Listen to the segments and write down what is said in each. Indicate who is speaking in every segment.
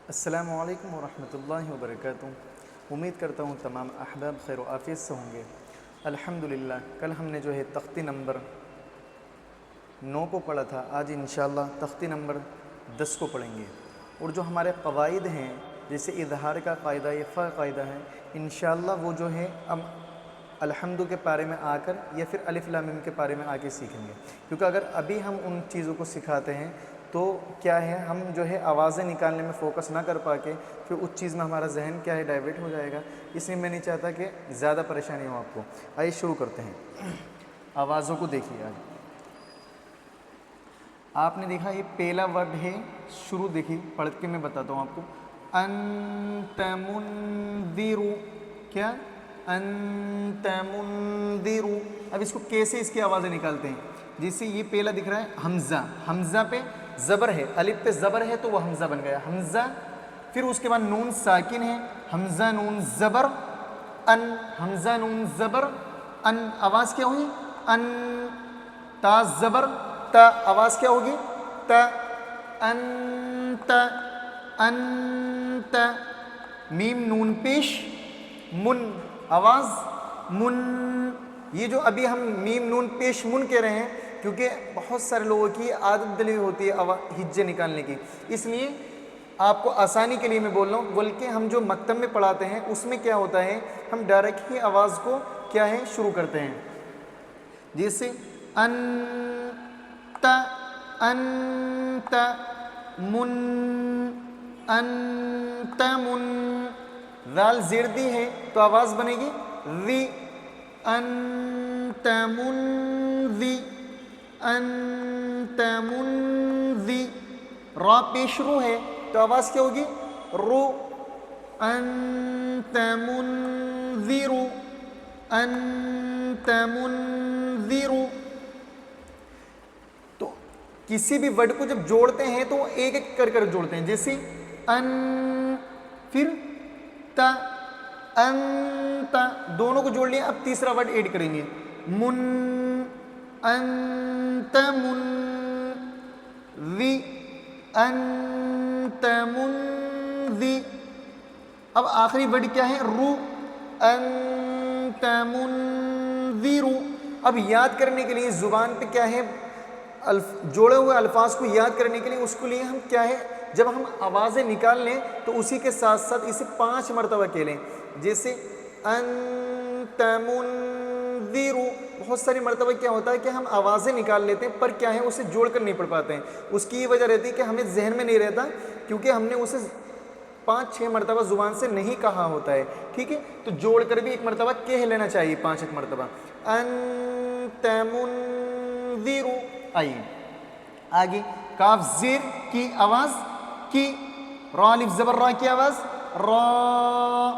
Speaker 1: السلام علیکم ورحمۃ اللہ وبرکاتہ۔ امید کرتا ہوں تمام احباب خیر و عافیت سے ہوں گے۔ الحمدللہ کل ہم نے جو ہے تختی نمبر 9 کو پڑھا تھا، آج انشاءاللہ تختی نمبر 10 کو پڑھیں گے۔ اور جو ہمارے قواعد ہیں جیسے اظہار کا قاعدہ، عفا قاعدہ ہے، انشاءاللہ وہ جو ہے ہم الحمد کے پارے میں آ کر یا پھر الف لام میم کے پارے میں آ کے سیکھیں گے، کیونکہ اگر ابھی ہم ان چیزوں کو سکھاتے ہیں تو کیا ہے ہم جو ہے آوازیں نکالنے میں فوکس نہ کر پا کے پھر اس چیز میں ہمارا ذہن کیا ہے ڈائیورٹ ہو جائے گا، اس لیے میں نہیں چاہتا کہ زیادہ پریشانی ہو آپ کو۔ آئیے شروع کرتے ہیں۔ آوازوں کو دیکھیے، آج آپ نے دیکھا یہ پہلا ورڈ ہے، شروع دیکھیے پڑھ کے میں بتاتا ہوں آپ کو۔ انت منذر، کیا انت منذر۔ اب اس کو کیسے اس کی آوازیں نکالتے ہیں؟ جیسے یہ پہلا دکھ رہا ہے حمزہ، حمزہ پہ زبر ہے، الف پہ زبر ہے تو وہ حمزہ بن گیا حمزہ۔ پھر اس کے بعد نون ساکن ہے، حمزہ نون زبر ان، حمزہ نون زبر ان، آواز کیا ہوئی؟ ان۔ تا زبر تا، آواز کیا ہوگی؟ تا۔ انت انت۔ میم نون پیش من، آواز من۔ یہ جو ابھی ہم میم نون پیش من کہہ رہے ہیں کیونکہ بہت سارے لوگوں کی عادت ڈلی ہوتی ہے ہجے نکالنے کی، اس لیے آپ کو آسانی کے لیے میں بول رہا ہوں، بلکہ ہم جو مکتب میں پڑھاتے ہیں اس میں کیا ہوتا ہے ہم ڈائریکٹ ہی آواز کو کیا ہے شروع کرتے ہیں، جیسے انت انت من، انت من۔ ذال زیر دی ہے تو آواز بنے گی ذی، انت منذی، انت منذی۔ را پیش رو ہے تو آواز کیا ہوگی؟ رو، انت منذر، انت منذر۔ تو کسی بھی ورڈ کو جب جوڑتے ہیں تو ایک ایک کر کر جوڑتے ہیں، جیسے ان، پھر تا، انت، دونوں کو جوڑ لیا۔ اب تیسرا ورڈ ایڈ کریں گے، من، انت من ذی، انت منذی۔ اب آخری ورڈ کیا ہے؟ رو، انت منذر۔ اب یاد کرنے کے لیے زبان پہ کیا ہے جوڑے ہوئے الفاظ کو یاد کرنے کے لیے اس کو لیے ہم کیا ہے جب ہم آوازیں نکال لیں تو اسی کے ساتھ ساتھ اسے 5 مرتبہ کہہ لیں، جیسے انت منذر۔ بہت ساری مرتبہ کیا ہوتا ہے کہ ہم آوازیں نکال لیتے ہیں پر کیا ہے اسے جوڑ کر نہیں پڑھ پاتے ہیں، اس کی یہ وجہ رہتی ہے کہ ہمیں ذہن میں نہیں رہتا کیونکہ ہم نے اسے 5-6 مرتبہ زبان سے نہیں کہا ہوتا ہے، ٹھیک ہے؟ تو جوڑ کر بھی ایک مرتبہ کہہ لینا چاہیے 5 مرتبہ، انت منذر۔ آئیے آگے، کاف زیر کی آواز کی، را الف زبر را کی آواز را،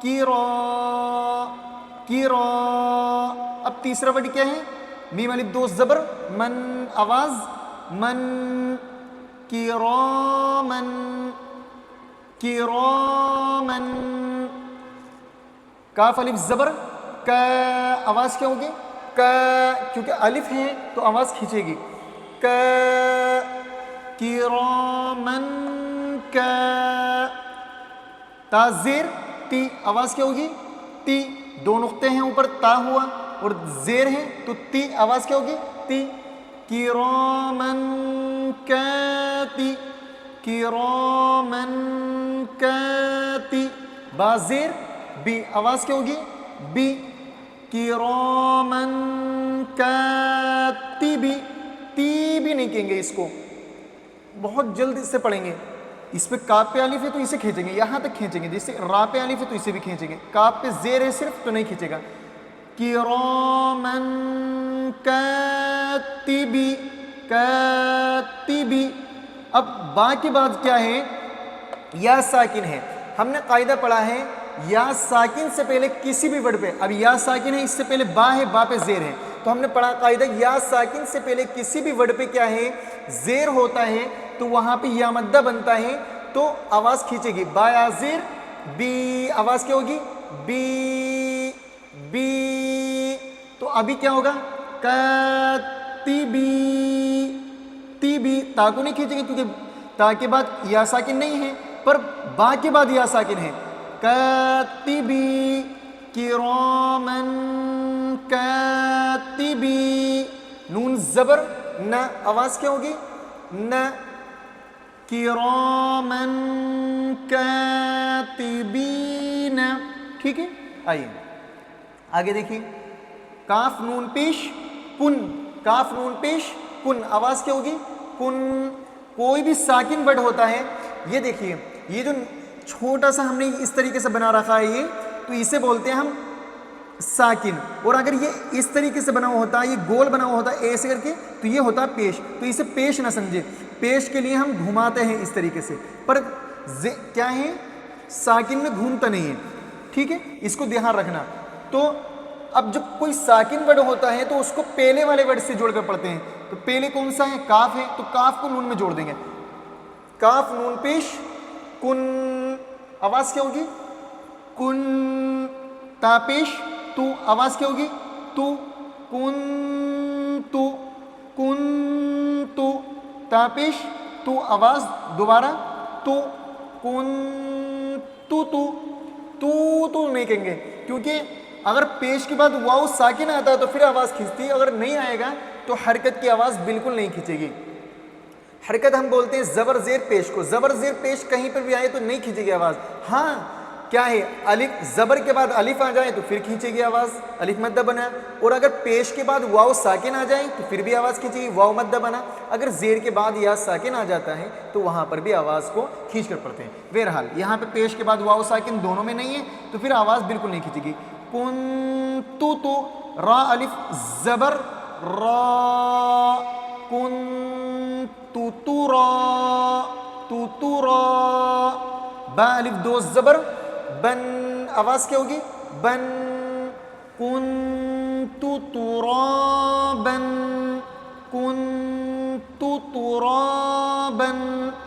Speaker 1: کی را، کی را۔ اب تیسرا ورڈ کیا ہے؟ میم الف دو زبر من، آواز من، کرامن، کرامن۔ کاف الف زبر کا، آواز کیا ہوگی؟ کا، کیونکہ الف ہے تو آواز کھینچے گی، کا، کرامن کا۔ تا زیر تی، آواز کیا ہوگی؟ تی، 2 نقطے ہیں اوپر، تا ہوا اور زیر ہے تو تی، آواز کیا ہوگی؟ تی، کرامن کاتی، کرامن کاتی۔ با زیر بی، آواز کیا ہوگی؟ بی، کرامن کاتبی۔ تی بھی نہیں کہیں گے، اس کو بہت جلد سے پڑھیں گے۔ اس پہ کاف پہ الف ہے تو اسے کھینچیں گے، یہاں تک کھینچیں گے، جیسے را پہ الف ہے تو اسے بھی کھینچیں گے، کاف پہ زیر ہے صرف تو نہیں کھینچے گا۔ کرامن کاتبی، کاتبی۔ اب با کے بعد کیا ہے؟ یا ساکن ہے۔ ہم نے قاعدہ پڑھا ہے یا ساکن سے پہلے کسی بھی ورڈ پہ، اب یا ساکن ہے، اس سے پہلے با ہے، با پہ زیر ہے، تو ہم نے پڑھا قاعدہ یا ساکن سے پہلے کسی بھی ورڈ پہ کیا ہے زیر ہوتا ہے تو وہاں پہ یا مدہ بنتا ہے تو آواز کھینچے گی، با یا زیر بی، آواز کیا ہوگی؟ B, B. تو ابھی کیا ہوگا؟ کاتبی، تی بھی، تا کو نہیں کھینچیں گے کیونکہ تا کے بعد یا ساکن نہیں ہے، پر با کے بعد یا ساکن ہے. کاتبی کرامن کاتبی نون زبر نہ آواز کیا ہوگی نہ کرامن کاتبین. ٹھیک ہے آئیے آگے دیکھیے کاف نون پیش کن کاف نون پیش کن آواز کیا ہوگی کن. کوئی بھی ساکن ورڈ ہوتا ہے یہ دیکھیے یہ جو چھوٹا سا ہم نے اس طریقے سے بنا رکھا ہے یہ تو اسے بولتے ہیں ہم ساکن. اور اگر یہ اس طریقے سے بنا ہوا ہوتا ہے یہ گول بنا ہوا ہوتا ہے ایسے کر کے تو یہ ہوتا ہے پیش. تو اسے پیش نہ سمجھے پیش کے لیے ہم گھماتے ہیں اس طریقے سے پر کیا ہے ساکن میں گھومتا نہیں ہے. ٹھیک ہے اس کو دھیان رکھنا. تو اب جب کوئی ساکن ورڈ ہوتا ہے تو اس کو پہلے والے ورڈ سے جوڑ کر پڑھتے ہیں. تو پہلے کون سا ہے کاف ہے تو کاف کو نون میں جوڑ دیں گے. کاف نون پیش کن آواز کیا ہوگی کن. تا پیش تو آواز کیا ہوگی تو کن تو کن تو. تا پیش تو آواز دوبارہ تو کن تو نہیں کہیں گے کیونکہ اگر پیش کے بعد واو ساکن آتا ہے تو پھر آواز کھینچتی ہے. اگر نہیں آئے گا تو حرکت کی آواز بالکل نہیں کھینچے گی. حرکت ہم بولتے ہیں زبر زیر پیش کو. زبر زیر پیش کہیں پر بھی آئے تو نہیں کھینچے گی آواز. ہاں کیا ہے الف زبر کے بعد الف آ جائے تو پھر کھینچے گی آواز الف مدہ بنا. اور اگر پیش کے بعد واو ساکن آ جائے تو پھر بھی آواز کھینچے گی واو مدہ بنا. اگر زیر کے بعد یا ساکن آ جاتا ہے تو وہاں پر بھی آواز کو کھینچ کر پڑھتے ہیں. بہرحال یہاں پہ پیش کے بعد واو ساکن دونوں میں نہیں ہے تو پھر آواز بالکل نہیں کھینچے گی. کنتو تو را الف زبر را کنتو تو را با الف دو زبر بن آواز کیا ہوگی بن کنتو ترابن کنتو ترابن.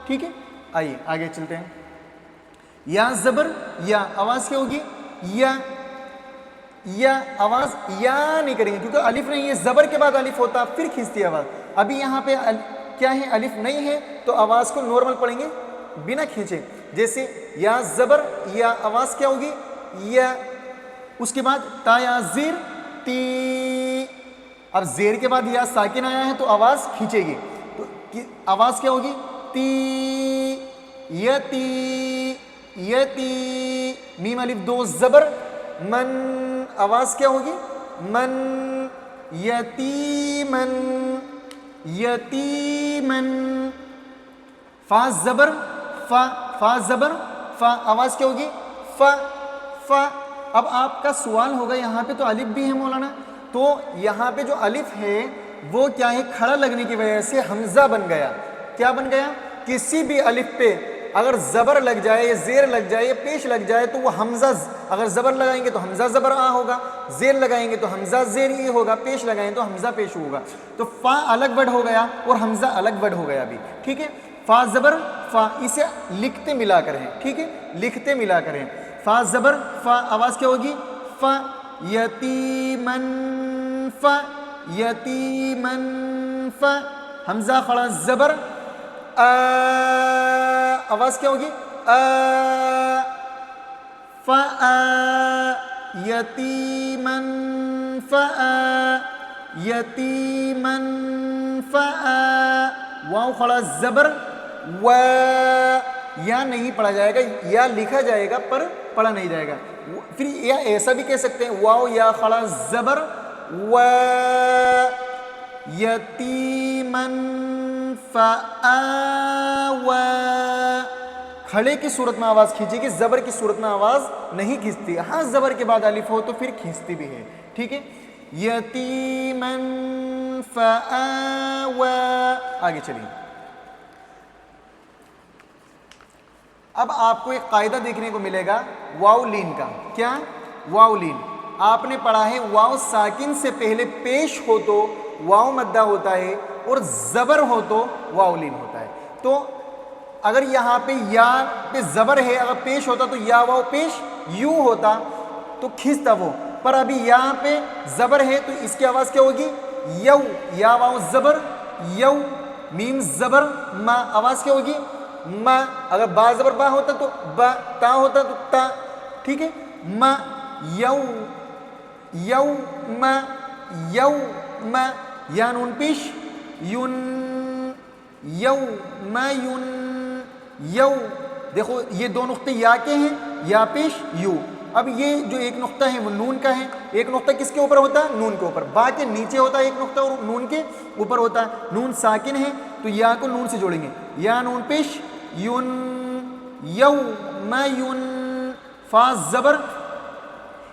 Speaker 1: ٹھیک ہے آئیے آگے چلتے ہیں. یا زبر یا آواز کیا ہوگی یا آواز یا نہیں کریں گے کیونکہ الف نہیں ہے. زبر کے بعد الف ہوتا پھر کھینچتی ہے آواز. ابھی یہاں پہ کیا ہے الف نہیں ہے تو آواز کو نارمل پڑھیں گے بنا کھینچے. جیسے یا زبر یا آواز کیا ہوگی یا. اس کے بعد تا یا زیر تی. اب زیر کے بعد یا ساکن آیا ہے تو آواز کھینچے گی تو آواز کیا ہوگی تی یتی یتی. میم الف دو زبر من آواز کیا ہوگی من یتیمن یتیمن. فا زبر فا زبر فا آواز کیا ہوگی فا. اب آپ کا سوال ہوگا یہاں پہ تو الف بھی ہے مولانا تو یہاں پہ جو الف ہے وہ کیا ہے کھڑا لگنے کی وجہ سے حمزہ بن گیا. کیا بن گیا کسی بھی الف پہ اگر زبر لگ جائے یا زیر لگ جائے یا پیش لگ جائے تو وہ حمزہ اگر زبر لگائیں گے تو حمزہ زبر آ ہوگا. زیر لگائیں گے تو حمزہ زیر ای ہوگا. پیش لگائیں تو حمزہ پیش ہوگا. تو فا الگ ورڈ ہو گیا اور حمزہ الگ ورڈ ہو گیا ابھی. ٹھیک ہے فا زبر فا اسے لکھتے ملا کر ہیں. ٹھیک ہے لکھتے ملا کر ہیں. فا زبر فا آواز کیا ہوگی فا یتیمن فا یتیمن فا. حمزہ کھڑا زبر آواز کیا ہوگی فا یتیمن فا یتیمن فا. واو کھڑا زبر و یا نہیں پڑھا جائے گا یا لکھا جائے گا پر پڑھا نہیں جائے گا. پھر یا ایسا بھی کہہ سکتے ہیں واو یا کھڑا زبر و یتیمن فآوى. کھڑے کی صورت میں آواز کھینچے گی زبر کی صورت میں آواز نہیں کھینچتی. ہاں زبر کے بعد الف ہو تو پھر کھینچتی بھی ہے. ٹھیک ہے یتیمن فآوى. آگے چلیے. اب آپ کو ایک قاعدہ دیکھنے کو ملے گا واو لین کا. کیا واو لین آپ نے پڑھا ہے واو ساکن سے پہلے پیش ہو تو واو مدہ ہوتا ہے اور زبر ہو تو واو لین ہوتا ہے. تو اگر یہاں پہ یا پہ زبر ہے اگر پیش ہوتا تو یا واو پیش یوں ہوتا تو کھینچتا وہ. پر ابھی یہاں پہ زبر ہے تو اس کی آواز کیا ہوگی یو. یا واو زبر یو. میم زبر ما آواز کیا ہوگی ما، اگر با زبر با ہوتا تو با، تا ہوتا تو تا، ٹھیک ہے. ما یو یوم یوم، یا نون پیش یون یوم یون یو. دیکھو یہ دو نقطے یا کے ہیں، یا پیش یو. اب یہ جو ایک نقطہ ہے وہ نون کا ہے. ایک نقطہ کس کے اوپر ہوتا ہے؟ نون کے اوپر. با کے نیچے ہوتا ہے ایک نقطہ اور نون کے اوپر ہوتا ہے. نون ساکن ہے تو یا کو نون سے جوڑیں گے. یا نون پیش یون یوم یون. فا زبر،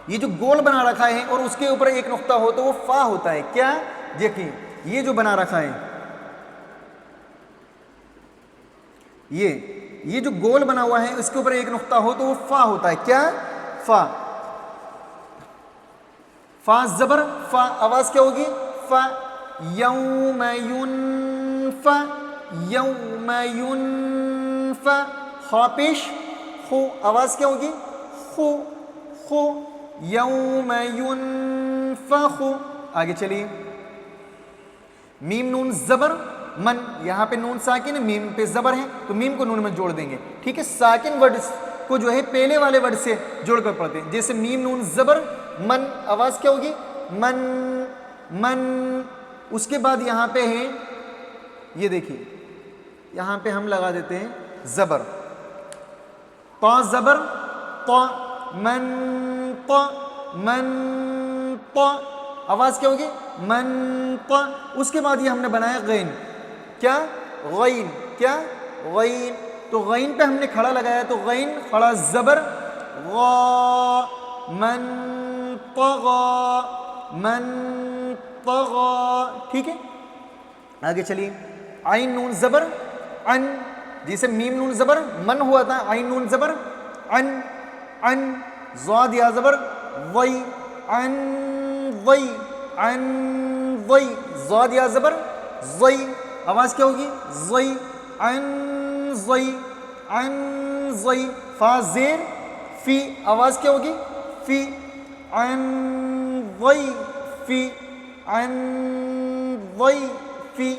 Speaker 1: یہ جو گول بنا رکھا ہے اور اس کے اوپر ایک نقطہ ہو تو وہ فا ہوتا ہے. کیا؟ دیکھیں یہ جو بنا رکھا ہے، یہ جو گول بنا ہوا ہے اس کے اوپر ایک نقطہ ہو تو وہ فا ہوتا ہے. کیا؟ فا. فا زبر فا، آواز کیا ہوگی؟ فا. یوم ینفع یوم ینفع. خا پیش خو، آواز کیا ہوگی؟ خو خو. یوم ینفخ. آگے چلیے. میم نون زبر من، یہاں پہ نون ساکن ہے، میم پہ زبر ہے تو میم کو نون میں جوڑ دیں گے. ٹھیک ہے، ساکن ورڈ کو جو ہے پہلے والے ورڈ سے جوڑ کر پڑھتے ہیں. جیسے میم نون زبر من، آواز کیا ہوگی؟ من من. اس کے بعد یہاں پہ ہے، یہ دیکھیے یہاں پہ ہم لگا دیتے ہیں زبر. طا زبر طا، من طا من طا. آواز کیا ہوگی؟ من طا. اس کے بعد یہ ہم نے بنایا غین. کیا؟ غین. کیا؟ غین. تو غین پہ ہم نے کھڑا لگایا تو غین کھڑا زبر غا. من طغا من طغا. ٹھیک ہے، آگے چلیے. عین نون زبر ان، جیسے میم نون زبر من ہوا تھا، عین نون زبر ان ان. ضاد یا زبر وی ان وی ان وی. ضاد یا زبر زی، آواز کیا ہوگی؟ زی ان زی ان زی. فا زیر فی، آواز کیا ہوگی؟ فی ان وی فی ان وی فی.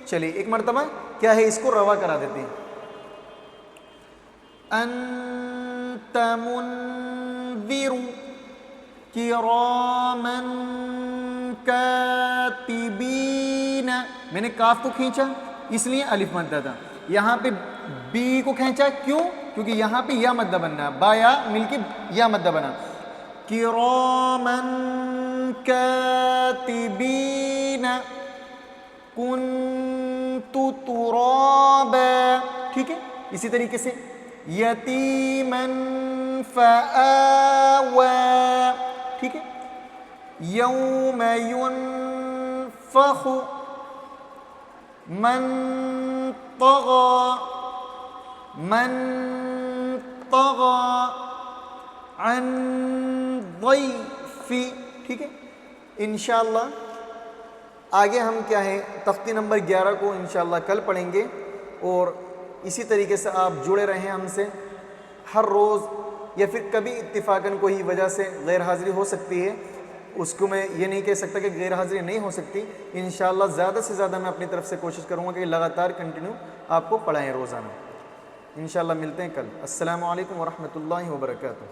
Speaker 1: چلیے ایک مرتبہ کیا ہے اس کو روا کرا دیتے ہیں. انت منذر کراما کاتبین. میں نے کاف کو کھینچا اس لیے الف مدہ تھا. یہاں پہ بی کو کھینچا کیوں؟ کیونکہ یہاں پہ یا مدہ بننا ہے، با یا مل کے یا مدہ بنا. کراما کاتبین کنت ترابا. ٹھیک ہے، اسی طریقے سے یتیما فآوى. ٹھیک ہے. یوم ینفخ من طغى من طغى عن ضيف. ٹھیک ہے. انشاءاللہ آگے ہم کیا ہے تختی نمبر 11 کو انشاءاللہ کل پڑھیں گے. اور اسی طریقے سے آپ جڑے رہیں ہم سے ہر روز، یا پھر کبھی اتفاقاً کوئی وجہ سے غیر حاضری ہو سکتی ہے، اس کو میں یہ نہیں کہہ سکتا کہ غیر حاضری نہیں ہو سکتی. انشاءاللہ زیادہ سے زیادہ میں اپنی طرف سے کوشش کروں گا کہ لگاتار کنٹینیو آپ کو پڑھائیں روزانہ. انشاءاللہ ملتے ہیں کل. السلام علیکم ورحمۃ اللہ وبرکاتہ.